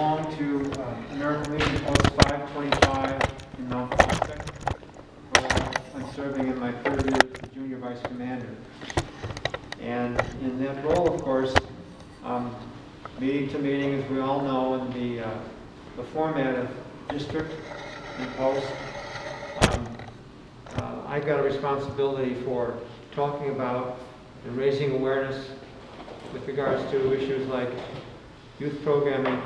belong to American Legion Post 525 in Mount Prospect, where I'm serving in my third year as the Junior Vice Commander. And in that role, of course, meeting to meeting, as we all know, in the format of district and post, I've got a responsibility for talking about and raising awareness with regards to issues like youth programming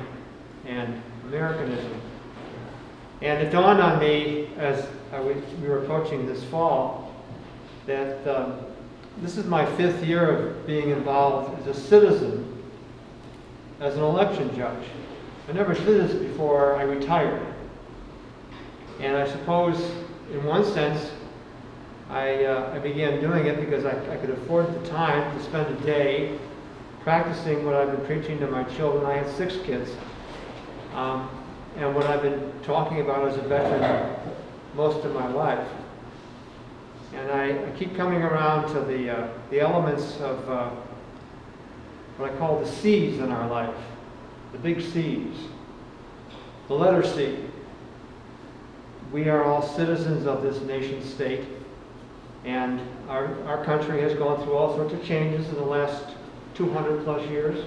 and Americanism. And it dawned on me as we were approaching this fall that this is my 5th year of being involved as a citizen, as an election judge. I never did this before I retired. And I suppose, in one sense, I began doing it because I could afford the time to spend a day practicing what I've been preaching to my children. I had 6 kids. And what I've been talking about as a veteran most of my life. And I keep coming around to the elements of what I call the C's in our life. The big C's. The letter C. We are all citizens of this nation state. And our country has gone through all sorts of changes in the last 200 plus years.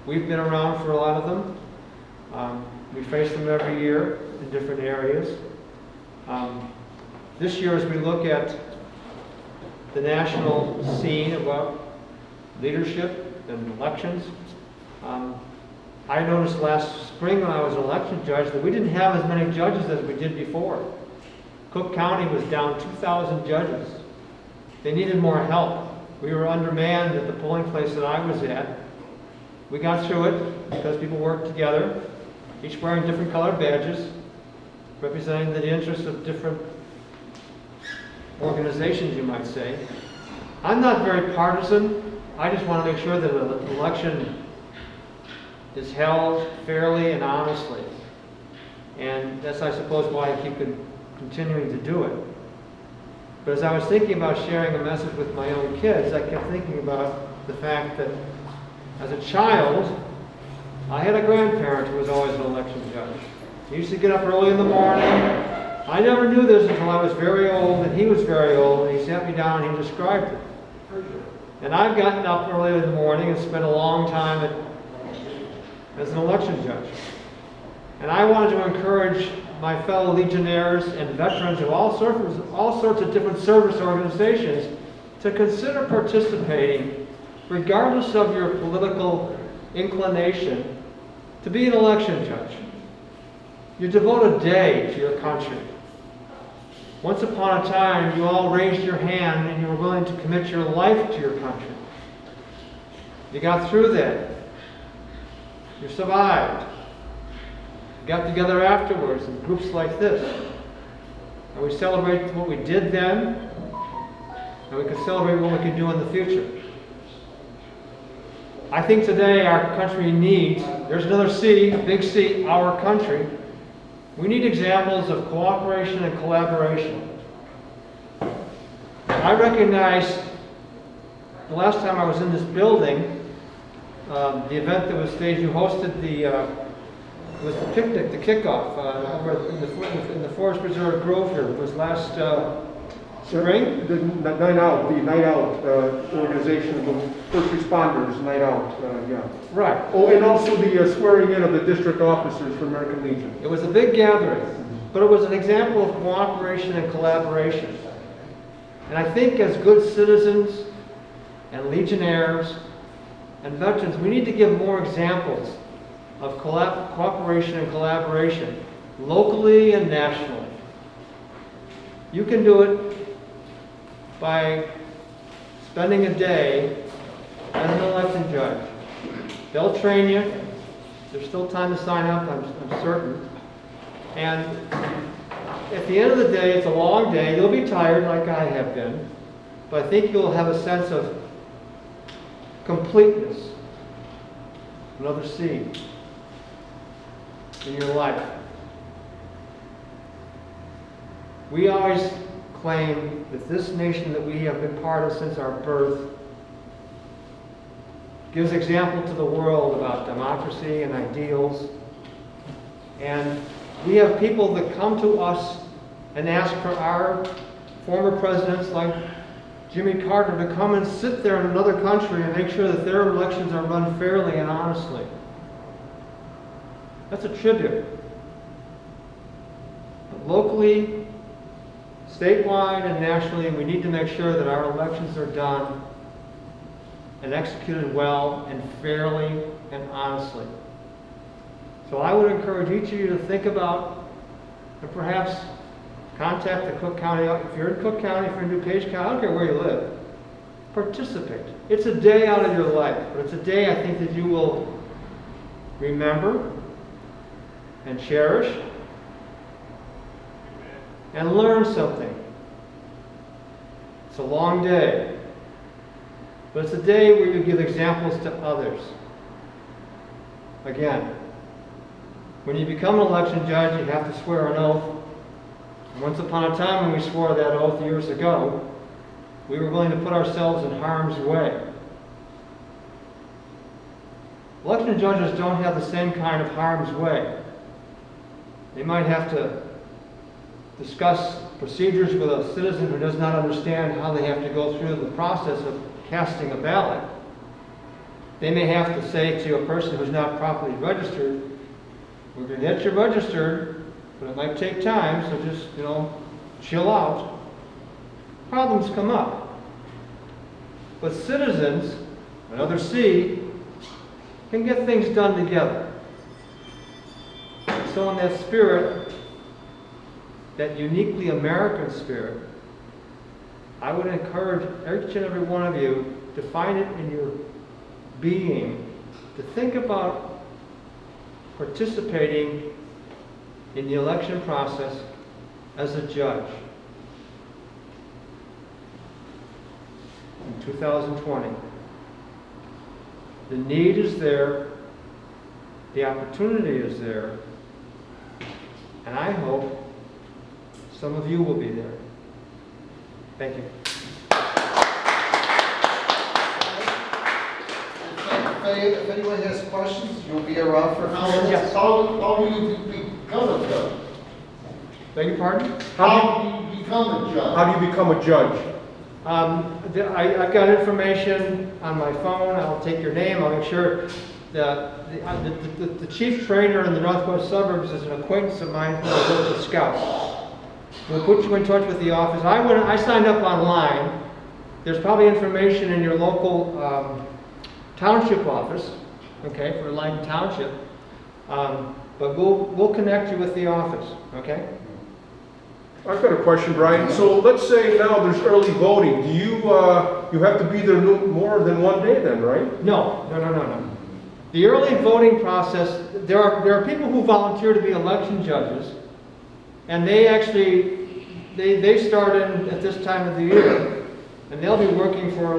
We've been around for a lot of them. We face them every year in different areas. This year, as we look at the national scene about leadership and elections, I noticed last spring when I was an election judge that we didn't have as many judges as we did before. Cook County was down 2,000 judges. They needed more help. We were undermanned at the polling place that I was at. We got through it because people worked together, each wearing different colored badges, representing the interests of different organizations, you might say. I'm not very partisan. I just want to make sure that an election is held fairly and honestly. And that's, I suppose, why I keep continuing to do it. But as I was thinking about sharing a message with my own kids, I kept thinking about the fact that as a child, I had a grandparent who was always an election judge. He used to get up early in the morning. I never knew this until I was very old, and he was very old, and he sat me down and he described it. And I've gotten up early in the morning and spent a long time as an election judge. And I wanted to encourage my fellow legionnaires and veterans of all sorts of different service organizations to consider participating, regardless of your political inclination, to be an election judge. You devote a day to your country. Once upon a time, you all raised your hand and you were willing to commit your life to your country. You got through that. You survived. Got together afterwards in groups like this. And we celebrate what we did then, and we can celebrate what we can do in the future. I think today our country needs, there's another C, a big C, our country. We need examples of cooperation and collaboration. I recognize the last time I was in this building, the event that was staged, you hosted was the picnic, the kickoff, over in the Forest Preserve Grove here. It was last spring? The Night Out organization, the first responders Night Out, yeah. Right. Oh, and also the swearing in of the district officers for American Legion. It was a big gathering, but it was an example of cooperation and collaboration. And I think as good citizens and legionnaires and veterans, we need to give more examples of cooperation and collaboration, locally and nationally. You can do it by spending a day as an election judge. They'll train you. There's still time to sign up, I'm certain. And at the end of the day, it's a long day. You'll be tired like I have been, but I think you'll have a sense of completeness. Another C in your life. We always claim that this nation that we have been part of since our birth gives example to the world about democracy and ideals. And we have people that come to us and ask for our former presidents like Jimmy Carter to come and sit there in another country and make sure that their elections are run fairly and honestly. That's a tribute. But locally, statewide, and nationally, we need to make sure that our elections are done and executed well and fairly and honestly. So I would encourage each of you to think about and perhaps contact the Cook County, if you're in Cook County, if you're in DuPage County, I don't care where you live, participate. It's a day out of your life, but it's a day I think that you will remember and cherish and learn something. It's a long day, but it's a day where you give examples to others. Again, when you become an election judge, you have to swear an oath. And once upon a time when we swore that oath years ago, we were willing to put ourselves in harm's way. Election judges don't have the same kind of harm's way. They might have to discuss procedures with a citizen who does not understand how they have to go through the process of casting a ballot. They may have to say to a person who's not properly registered, we're going to get you registered, but it might take time, so just, chill out. Problems come up. But citizens, another C, can get things done together. So in that spirit, that uniquely American spirit, I would encourage each and every one of you to find it in your being to think about participating in the election process as a judge in 2020. The need is there, the opportunity is there, and I hope some of you will be there. Thank you. If anyone has questions, you'll be around for comments. Yes. How do you become a judge? Beg your pardon? How do you become a judge? How do you become a judge? I've got information on my phone. I'll take your name. I'll make sure the chief trainer in the northwest suburbs is an acquaintance of mine who I work with Scouts. We'll put you in touch with the office. I signed up online. There's probably information in your local township office, okay, for Lyden Township. But we'll connect you with the office, okay? I've got a question, Brian. So let's say now there's early voting. Do you have to be there more than one day then, right? No. The early voting process, there are people who volunteer to be election judges, and they actually, they start in at this time of the year. And they'll be working for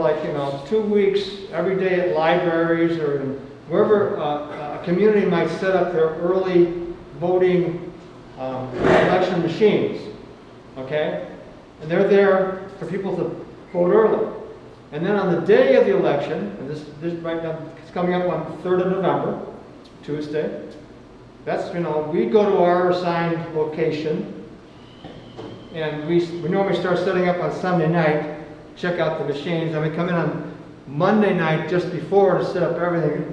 2 weeks every day at libraries or wherever a community might set up their early voting election machines. Okay? And they're there for people to vote early. And then on the day of the election, and this right now, it's coming up on 3rd of November, Tuesday. That's, we go to our assigned location, and we normally start setting up on Sunday night, check out the machines, and we come in on Monday night just before to set up everything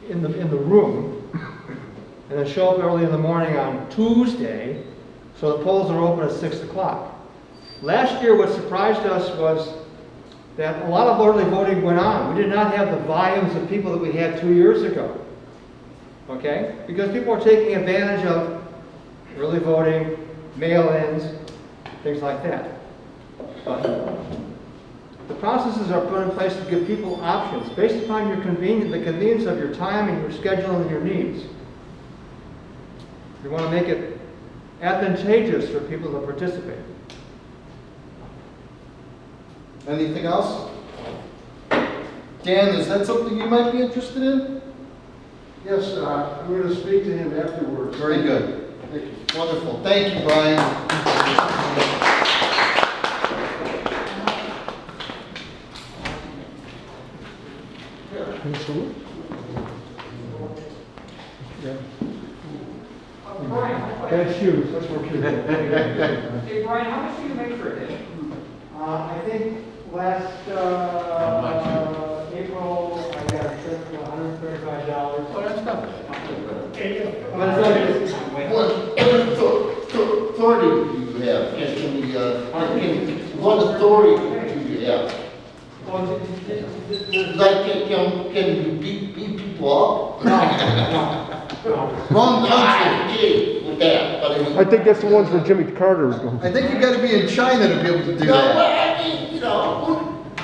in the room, and then show up early in the morning on Tuesday, so the polls are open at 6 o'clock. Last year, what surprised us was that a lot of early voting went on. We did not have the volumes of people that we had 2 years ago, okay? Because people are taking advantage of early voting, mail-ins, things like that. But the processes are put in place to give people options based upon your convenience, the convenience of your time and your schedule and your needs. We want to make it advantageous for people to participate. Anything else? Dan, is that something you might be interested in? Yes, I'm going to speak to him afterwards. Very good. Thank you. Wonderful. Thank you, Brian. Yeah. Brian, Bad shoes, that's what you hey Brian, how much do you make for a day? I think last, April, I got a trip for $135. Oh, that's not bad. But it's only, What authority do you have? What authority do you have? well, Like, can you beat people up? no. Wrong country, gee, with that, but I mean. I think that's the ones where Jimmy Carter was going. I think you gotta be in China to be able to do No, that. well, I mean, you know,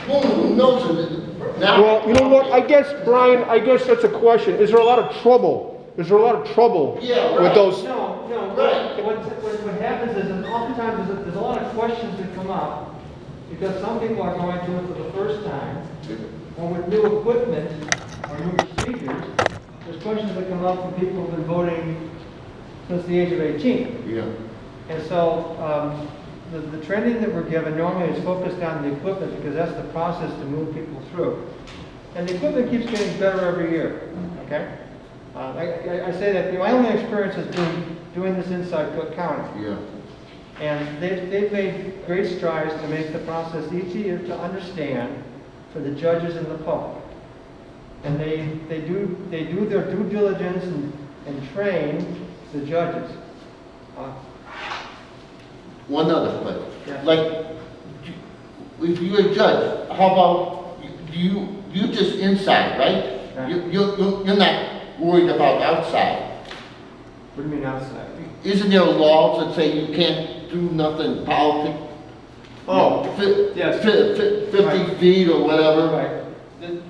who knows it? Now, Well, you know what, I guess, Brian, I guess that's a question. Is there a lot of trouble? Is there a lot of trouble Yeah, with right. those? No, Right. what happens is, that oftentimes there's a lot of questions that come up, because some people are going through it for the first time, or with new equipment, or new procedures, there's questions that come up from people who've been voting since the age of 18. Yeah. And so, the training that we're given normally is focused on the equipment, because that's the process to move people through. And the equipment keeps getting better every year, okay? I say that, my only experience has been doing this inside Cook County. Yeah. And they've made great strides to make the process easier to understand for the judges and the public. And they do their due diligence and train the judges. One other question. Yeah. Like, if you're a judge, how about, you just inside, right? Yeah. You're not worried about outside. What do you mean outside? Isn't there laws that say you can't do nothing politics? Oh, yes. 50 Right. feet or whatever? Right.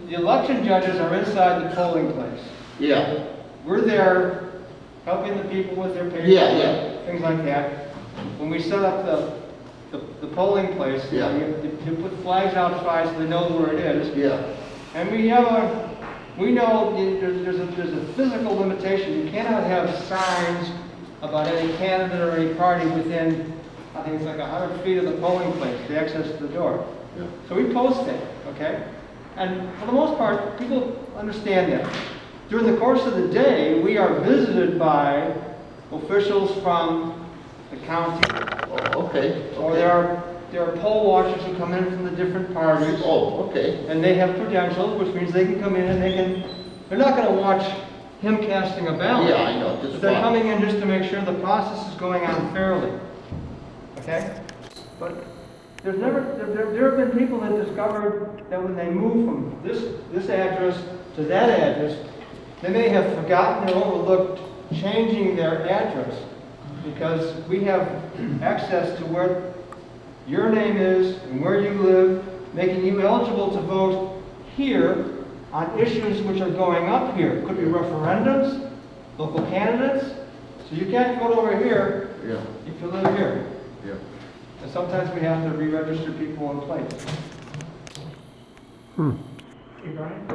The election judges are inside the polling place. Yeah. We're there helping the people with their paperwork, Yeah. things like that. When we set up the polling place, you know, Yeah. you put flags outside so they know where it is. Yeah. And we know there's a physical limitation. You cannot have signs about any candidate or any party within, I think it's like 100 feet of the polling place, the access to the door. Yeah. So we post it, okay? And for the most part, people understand that. During the course of the day, we are visited by officials from the county, Oh, okay. or there are poll watchers who come in from the different parties. Oh, okay. And they have credentials, which means they can come in and they're not gonna watch him casting a ballot. Yeah, I know, But just they're fine. coming in just to make sure the process is going on fairly. Okay? But there have been people that discovered that when they move from this address to that address, they may have forgotten or overlooked changing their address, because we have access to where your name is and where you live, making you eligible to vote here on issues which are going up here. Could be referendums, local candidates. So you can't vote over here Yeah. if you live here. Yeah. And sometimes we have to re-register people in place. Hey, Brian,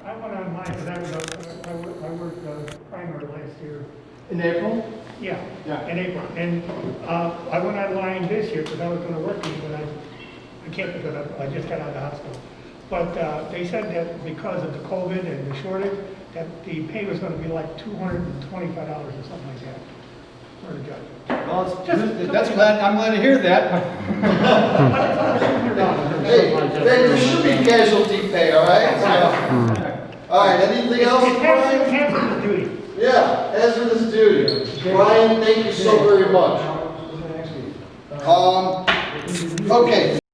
I went online because I worked primary last year. In April? Yeah, Yeah. in April. And I went online this year because I was going to work here, but I can't because I just got out of the hospital. But they said that because of the COVID and the shortage, that the pay was going to be like $225 or something like that for the judge. Well, I'm glad to hear that. Hey, there should be casualty pay, all right? All right, anything else, It's Brian? hazardous duty. Yeah, hazardous duty. Brian, thank you so very much. Okay,